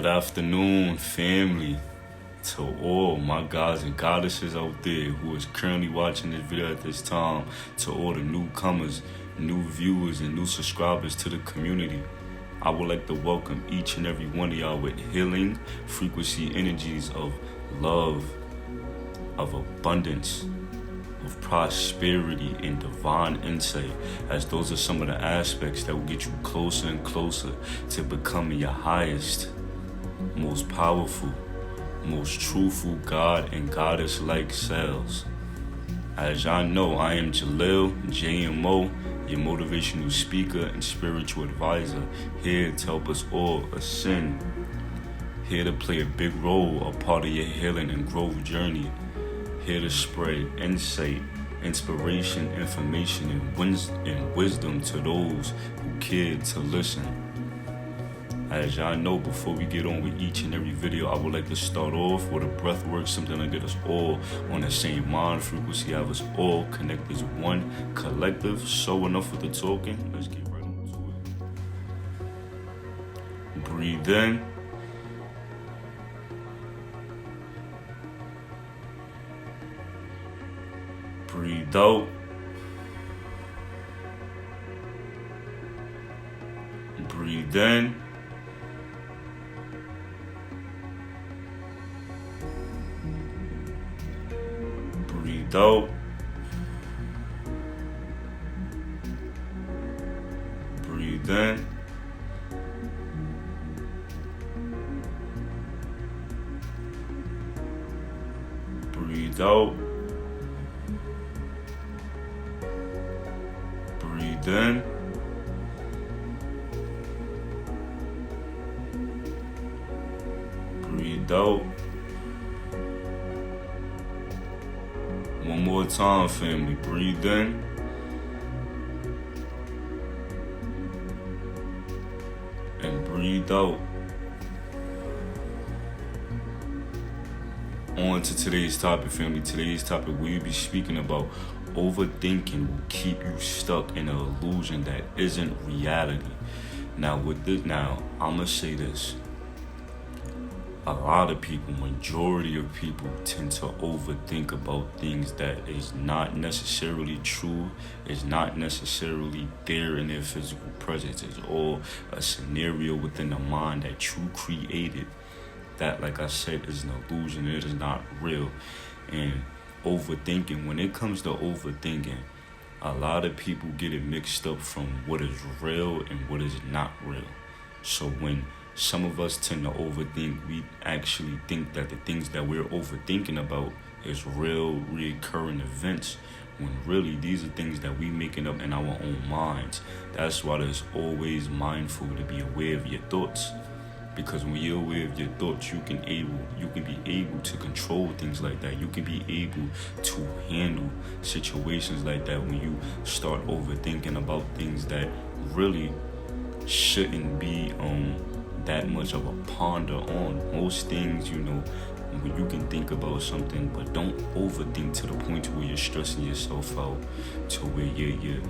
afternoon, family. To all my gods and goddesses out there who is currently watching this video at this time, to all the newcomers, new viewers, and new subscribers to the community, I would like to welcome each and every one of y'all with healing frequency energies of love, of abundance, of prosperity, and divine insight, as those are some of the aspects that will get you closer and closer to becoming your highest, most powerful, most truthful God and Goddess-like selves. As y'all know, I am J.Allen, JMO, your motivational speaker and spiritual advisor, here to help us all ascend, here to play a big role, a part of your healing and growth journey, here to spread insight, inspiration, information, and wisdom to those who care to listen. As y'all know, before we get on with each and every video, I would like to start off with a breath work, something to get us all on the same mind frequency, have us all connect as one collective. So enough with the talking, let's get right into it. Breathe in. Breathe out. Breathe in. Breathe out. Breathe in. Breathe out. Breathe in. Breathe out. One more time, family. Breathe in. And breathe out. On to today's topic, family. Today's topic, we'll be speaking about overthinking will keep you stuck in an illusion that isn't reality. Now, I'm going to say this. A lot of people, majority of people, tend to overthink about things that is not necessarily true, is not necessarily there in their physical presence. It's all a scenario within the mind that you created that, like I said, is an illusion. It is not real. And overthinking, when it comes to overthinking, a lot of people get it mixed up from what is real and what is not real. So when some of us tend to overthink, we actually think that the things that we're overthinking about is real, recurring events, when really these are things that we making up in our own minds. That's why there's always mindful to be aware of your thoughts. Because when you're aware of your thoughts, you can be able to control things like that. You can be able to handle situations like that when you start overthinking about things that really shouldn't be that much of a ponder on. Most things, when you can think about something, but don't overthink to the point where you're stressing yourself out, to where you're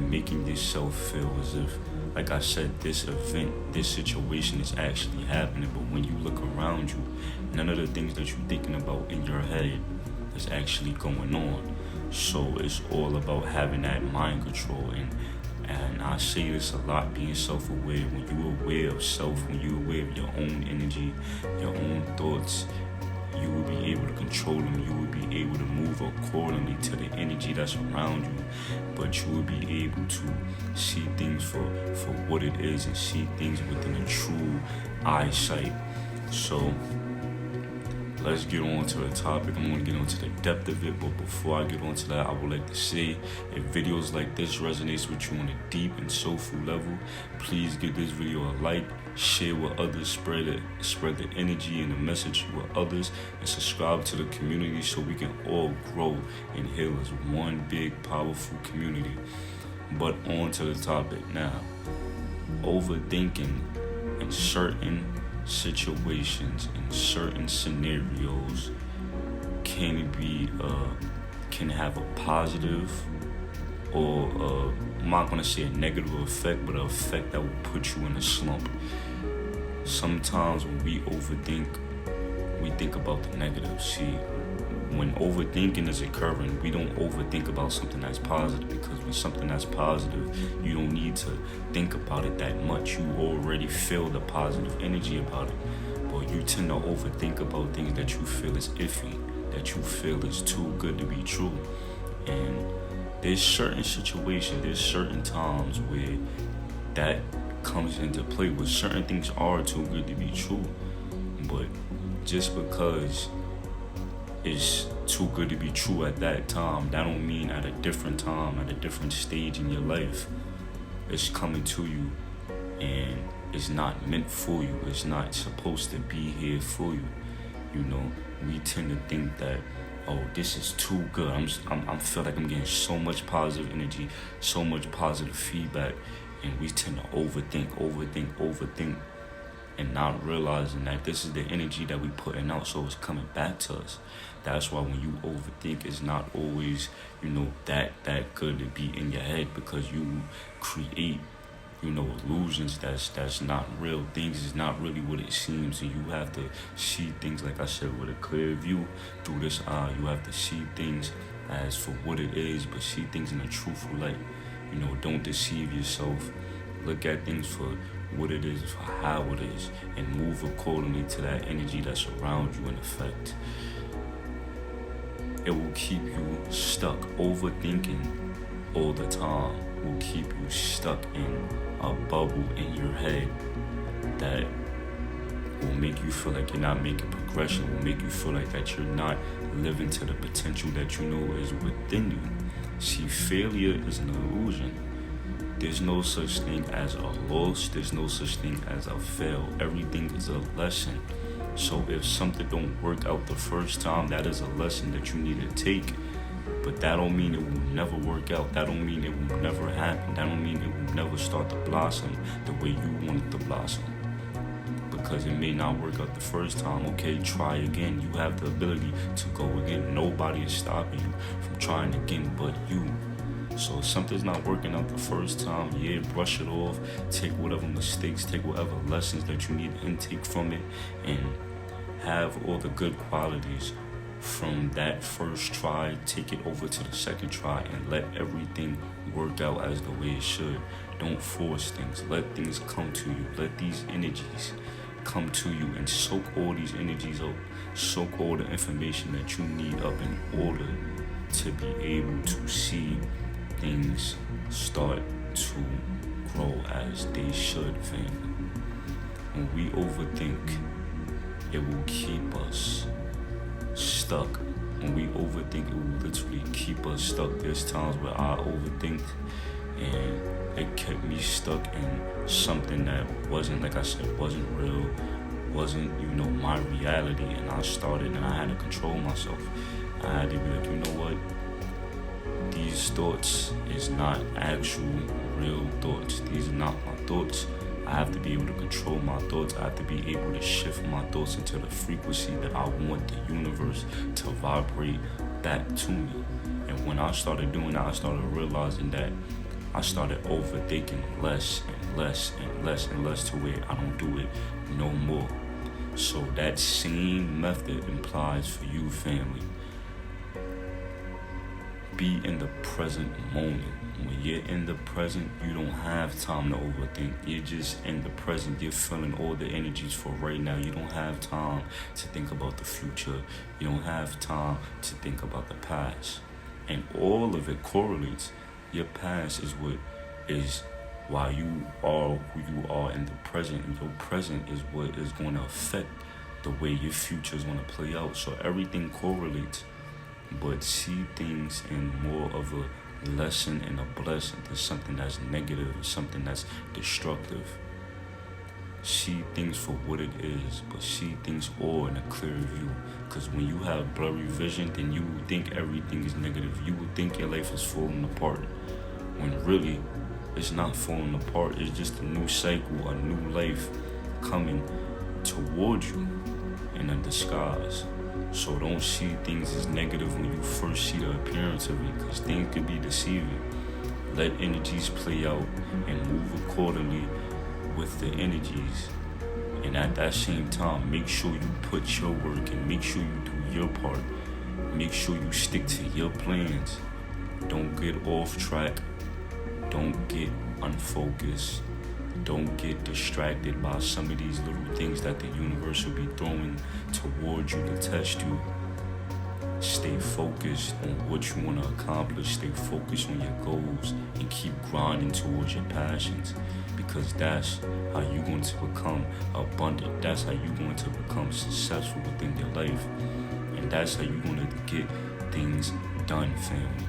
making yourself feel as if, like I said, this event, this situation is actually happening. But when you look around you, none of the things that you're thinking about in your head is actually going on. So it's all about having that mind control. And I say this a lot, being self-aware. When you're aware of self, when you're aware of your own energy, your own thoughts, you will be able to control them. You will be able to move accordingly to the energy that's around you. But you will be able to see things for what it is and see things within a true eyesight. So let's get on to the topic. I'm going to get into the depth of it, but before I get on to that, I would like to say, if videos like this resonates with you on a deep and soulful level, please give this video a like, share with others, spread the energy and the message with others, and subscribe to the community so we can all grow and heal as one big, powerful community. But on to the topic now. Overthinking in certain situations, in certain scenarios, can have a positive or I'm not going to say a negative effect, but an effect that will put you in a slump. Sometimes when we overthink, we think about the negative. See, when overthinking is occurring, we don't overthink about something that's positive, because when something that's positive, you don't need to think about it that much. You already feel the positive energy about it. But you tend to overthink about things that you feel is iffy, that you feel is too good to be true. And there's certain situations, there's certain times where that comes into play, where certain things are too good to be true. But just because it's too good to be true at that time, that don't mean at a different time, at a different stage in your life, it's coming to you and it's not meant for you. It's not supposed to be here for you. You know, we tend to think that, oh, this is too good. I feel like I'm getting so much positive energy, so much positive feedback, and we tend to overthink, and not realizing that this is the energy that we putting out, so it's coming back to us. That's why when you overthink, it's not always, that good to be in your head, because you create, illusions that's not real. Things is not really what it seems, and you have to see things, like I said, with a clear view through this eye. You have to see things as for what it is, but see things in a truthful light. Don't deceive yourself. Look at things for what it is, for how it is, and move accordingly to that energy that's around you in effect. It will keep you stuck. Overthinking all the time will keep you stuck in a bubble in your head that will make you feel like you're not making progression, will make you feel like that you're not living to the potential that you know is within you. See, failure is an illusion. There's no such thing as a loss. There's no such thing as a fail. Everything is a lesson. So if something don't work out the first time, that is a lesson that you need to take. But that don't mean it will never work out. That don't mean it will never happen. That don't mean it will never start to blossom the way you want it to blossom. Because it may not work out the first time. Okay, try again. You have the ability to go again. Nobody is stopping you from trying again but you. So if something's not working out the first time, brush it off. Take whatever mistakes, take whatever lessons that you need to intake from it, and have all the good qualities from that first try. Take it over to the second try and let everything work out as the way it should. Don't force things. Let things come to you. Let these energies come to you and soak all these energies up. Soak all the information that you need up in order to be able to see things start to grow as they should, family. When we overthink, it will keep us stuck. When we overthink, it will literally keep us stuck. There's times where I overthink and it kept me stuck in something that wasn't, like I said, wasn't real, wasn't, my reality. And I had to control myself. I had to be like, you know what? These thoughts is not actual real thoughts. These are not my thoughts. I have to be able to control my thoughts. I have to be able to shift my thoughts into the frequency that I want the universe to vibrate back to me. And when I started doing that, I started realizing that I started overthinking less and less and less and less, to where I don't do it no more. So that same method applies for you, family. Be in the present moment. When you're in the present, you don't have time to overthink. You're just in the present. You're feeling all the energies for right now. You don't have time to think about the future. You don't have time to think about the past. And all of it correlates. Your past is what is why you are who you are in the present. And your present is what is going to affect the way your future is going to play out. So everything correlates. But see things in more of a lesson and a blessing than something that's negative or something that's destructive. See things for what it is, but see things all in a clear view. Because when you have blurry vision, then you will think everything is negative. You will think your life is falling apart, when really it's not falling apart. It's just a new cycle, a new life coming towards you in a disguise. So don't see things as negative when you first see the appearance of it, because things could be deceiving. Let energies play out and move accordingly with the energies, And at that same time, make sure you put your work in. Make sure you do your part. Make sure you stick to your plans. Don't get off track. Don't get unfocused. Don't get distracted by some of these little things that the universe will be throwing towards you to test you. Stay focused on what you want to accomplish. Stay focused on your goals and keep grinding towards your passions, because that's how you're going to become abundant. That's how you're going to become successful within your life. And that's how you're going to get things done, family.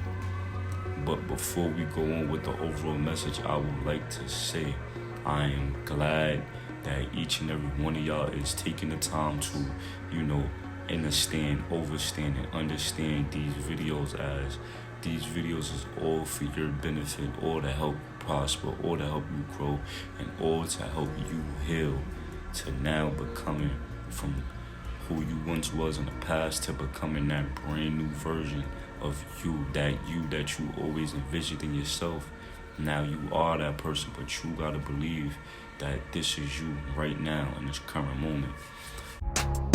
But before we go on with the overall message, I would like to say I am glad that each and every one of y'all is taking the time to, understand, overstand, and understand these videos, as these videos is all for your benefit, all to help you prosper, all to help you grow, and all to help you heal to now becoming from who you once was in the past to becoming that brand new version of you that you always envisioned in yourself. Now you are that person, but you gotta believe that this is you right now in this current moment.